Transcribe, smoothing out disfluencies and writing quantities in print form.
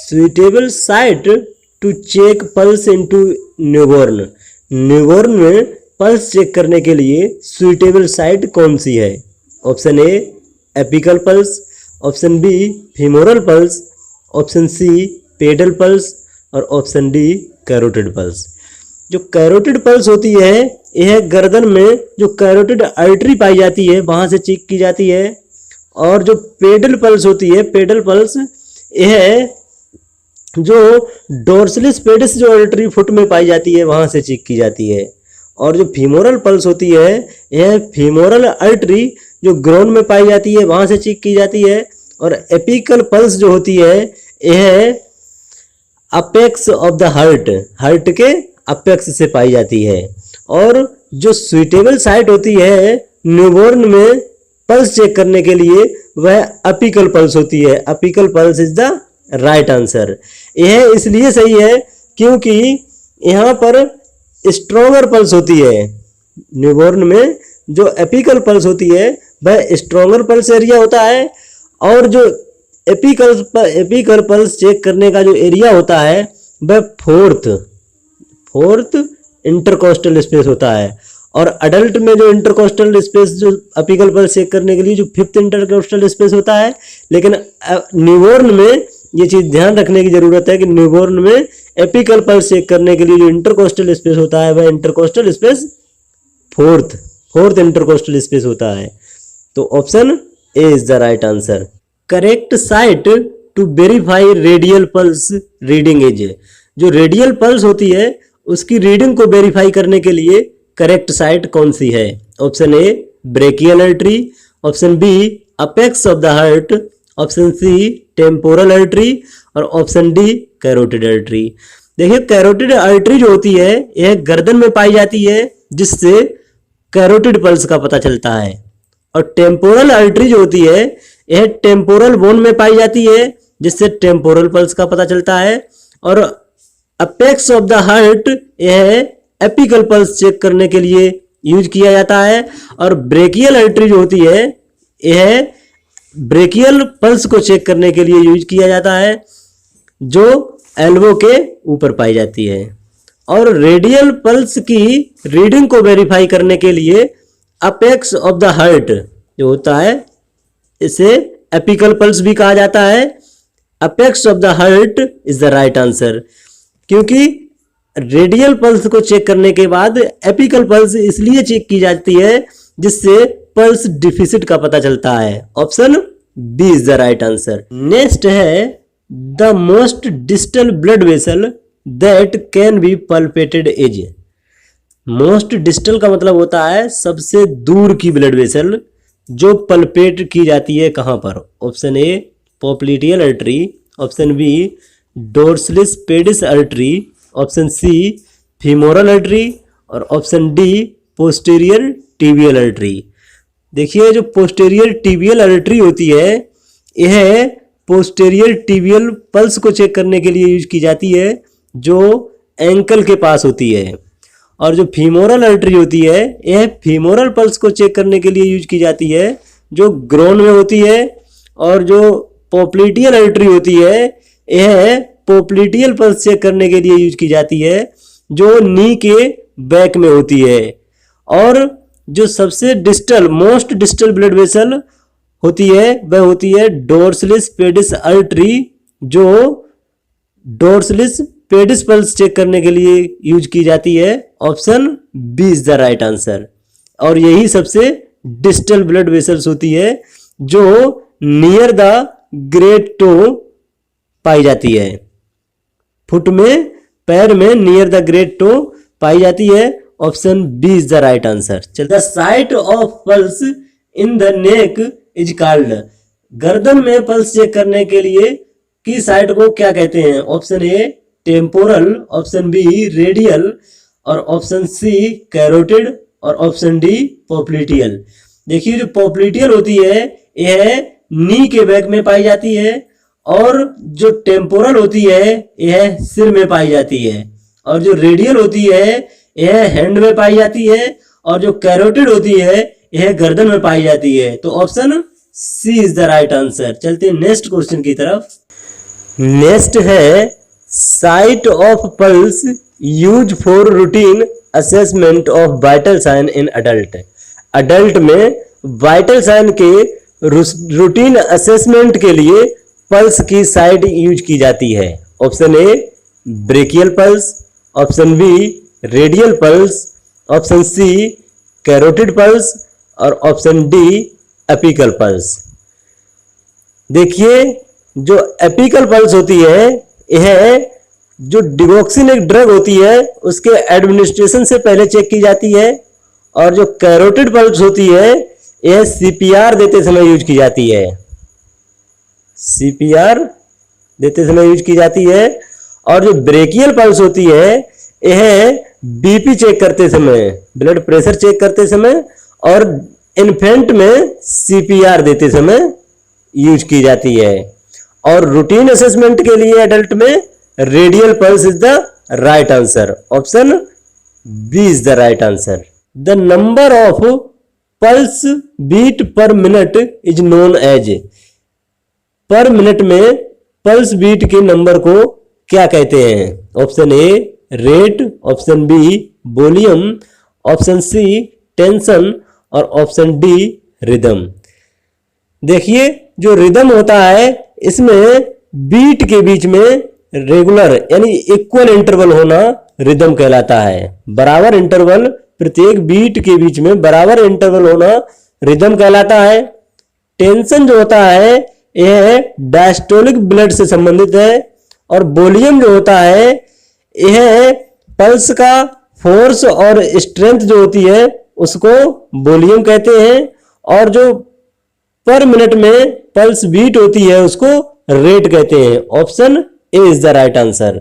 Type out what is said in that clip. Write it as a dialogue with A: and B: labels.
A: Suitable site to check pulse into newborn. Newborn में pulse check करने के लिए सुइटेबल साइट कौन सी है? Option A apical pulse, option B femoral pulse, option C pedal pulse और ऑप्शन डी कैरोटिड पल्स। जो carotid pulse होती है यह गर्दन में जो कैरोटिड आर्टरी पाई जाती है वहां से चेक की जाती है। और जो पेडल पल्स होती है, पेडल पल्स, यह जो डोर्सलिस पेडिस जो आर्टरी फुट में पाई जाती है वहां से चेक की जाती है। और जो फीमोरल पल्स होती है यह फीमोरल आर्टरी जो ग्रोन में पाई जाती है वहां से चेक की जाती है। और एपिकल पल्स जो होती है यह अपेक्स ऑफ द हार्ट के अपेक्स से पाई जाती है। और जो सुइटेबल साइट होती है न्यूबॉर्न में पल्स चेक करने के लिए वह अपिकल पल्स होती है। Apical pulse is the right answer. यह इसलिए सही है क्योंकि यहाँ पर स्ट्रोंगर पल्स होती है। न्यूबॉर्न में जो एपिकल पल्स होती है वह स्ट्रोंगर पल्स एरिया होता है। और जो एपिकल पल्स चेक करने का जो एरिया होता है वह फोर्थ इंटरकोस्टल स्पेस होता है। और अडल्ट में जो इंटरकोस्टल स्पेस जो एपिकल पल्स चेक करने के लिए जो फिफ्थ इंटरकोस्टल स्पेस होता है। लेकिन न्यूबॉर्न में ये चीज ध्यान रखने की जरूरत है कि न्यूबॉर्न में एपिकल पल्स चेक करने के लिए जो इंटरकोस्टल स्पेस होता है वह intercostal space fourth intercostal space होता है। तो option A is the right answer. Correct site to verify radial pulse reading is. जो रेडियल पल्स होती है उसकी रीडिंग को वेरीफाई करने के लिए करेक्ट साइट कौन सी है? Option A brachial artery, option B apex of the heart, option C temporal artery और ऑप्शन डी कैरोटिड आर्टरी। देखिए कैरोटिड आर्टरी जो होती है यह गर्दन में पाई जाती है जिससे कैरोटिड पल्स का पता चलता है। और टेम्पोरल आर्टरी जो होती है यह टेम्पोरल बोन में पाई जाती है जिससे टेम्पोरल पल्स का पता चलता है। और अपेक्स ऑफ द हार्ट यह एपिकल पल्स चेक करने के लिए यूज किया जाता है। और ब्रेकियल आर्टरी जो होती है यह ब्रेकियल पल्स को चेक करने के लिए यूज किया जाता है जो एल्बो के ऊपर पाई जाती है। और रेडियल पल्स की रीडिंग को वेरीफाई करने के लिए अपेक्स ऑफ द हार्ट जो होता है इसे एपिकल पल्स भी कहा जाता है। Apex of the heart is the right answer. क्योंकि रेडियल पल्स को चेक करने के बाद एपिकल पल्स इसलिए चेक की जाती है जिससे पल्स डिफिसिट का पता चलता है। Option B is the right answer. Next है the most distal blood vessel that can be palpated is. Most distal का मतलब होता है सबसे दूर की ब्लड वेसल जो पल्पेट की जाती है कहां पर? Option A popliteal artery, option B dorsalis pedis artery, option C femoral artery और option D posterior tibial artery. देखिए जो पोस्टीरियर टिबियल आर्टरी होती है यह पोस्टीरियर टिबियल पल्स को चेक करने के लिए यूज की जाती है जो एंकल के पास होती है। और जो फीमोरल आर्टरी होती है यह फीमोरल पल्स को चेक करने के लिए यूज की जाती है जो ग्रोन में होती है। और जो पोप्लिटियल आर्टरी होती है यह पोप्लिटियल पल्स चेक करने के लिए यूज की जाती है जो नी के बैक में होती है। और जो सबसे distal most distal blood vessel होती है वह होती है डोर्सलिस पेडिस आर्टरी जो डोर्सलिस पेडिस पल्स चेक करने के लिए यूज की जाती है। Option B is the right answer. और यही सबसे डिस्टल ब्लड वेसल्स होती है जो नियर द ग्रेट टो पाई जाती है। फुट में पैर में नियर द ग्रेट टो पाई जाती है। Option B is the right answer. The site of pulse in the neck is called. गर्दन में पल्स चेक करने के लिए की साइट को क्या कहते हैं? Option A temporal, option B radial और ऑप्शन सी कैरोटिड और ऑप्शन डी पोप्लिटियल। देखिए जो पोप्लिटियल होती है यह नी के बैक में पाई जाती है। और जो टेम्पोरल होती है यह सिर में पाई जाती है। और जो रेडियल होती है यह हैंड में पाई जाती है। और जो कैरोटिड होती है यह गर्दन में पाई जाती है। तो option C is the right answer. चलते हैं नेक्स्ट क्वेश्चन की तरफ। नेक्स्ट है site of pulse use for routine assessment of vital sign in adult. Adult में वाइटल साइन के रूटीन असेसमेंट के लिए पल्स की साइट यूज की जाती है। Option A brachial pulse, option B radial pulse, option C carotid pulse और option D apical pulse. देखिए जो एपिकल पल्स होती है यह जो डिगोक्सिन एक ड्रग होती है उसके एडमिनिस्ट्रेशन से पहले चेक की जाती है, और जो कैरोटिड पल्स होती है यह सीपीआर देते समय यूज की जाती है। सीपीआर देते समय यूज की जाती है। और जो ब्रेकियल पल्स होती है यह बीपी चेक करते समय, ब्लड प्रेशर चेक करते समय और इन्फेंट में सीपीआर देते समय यूज की जाती है। और रूटीन असेसमेंट के लिए एडल्ट में radial pulse is the right answer. Option B is the right answer. The number of pulse beat per minute is known as. Per minute में पल्स बीट के नंबर को क्या कहते हैं? Option A rate, option B volume, option C tension और option D rhythm. देखिए जो rhythm होता है इसमें बीट के बीच में रेगुलर यानी इक्वल इंटरवल होना रिदम कहलाता है। बराबर इंटरवल, प्रत्येक बीट के बीच में बराबर इंटरवल होना रिदम कहलाता है। टेंशन जो होता है यह डायस्टोलिक ब्लड से संबंधित है। और वॉल्यूम जो होता है यह पल्स का फोर्स और स्ट्रेंथ जो होती है उसको वॉल्यूम कहते हैं। और जो पर मिनट में पल्स बीट होती है उसको रेट कहते हैं। Option A is the right answer.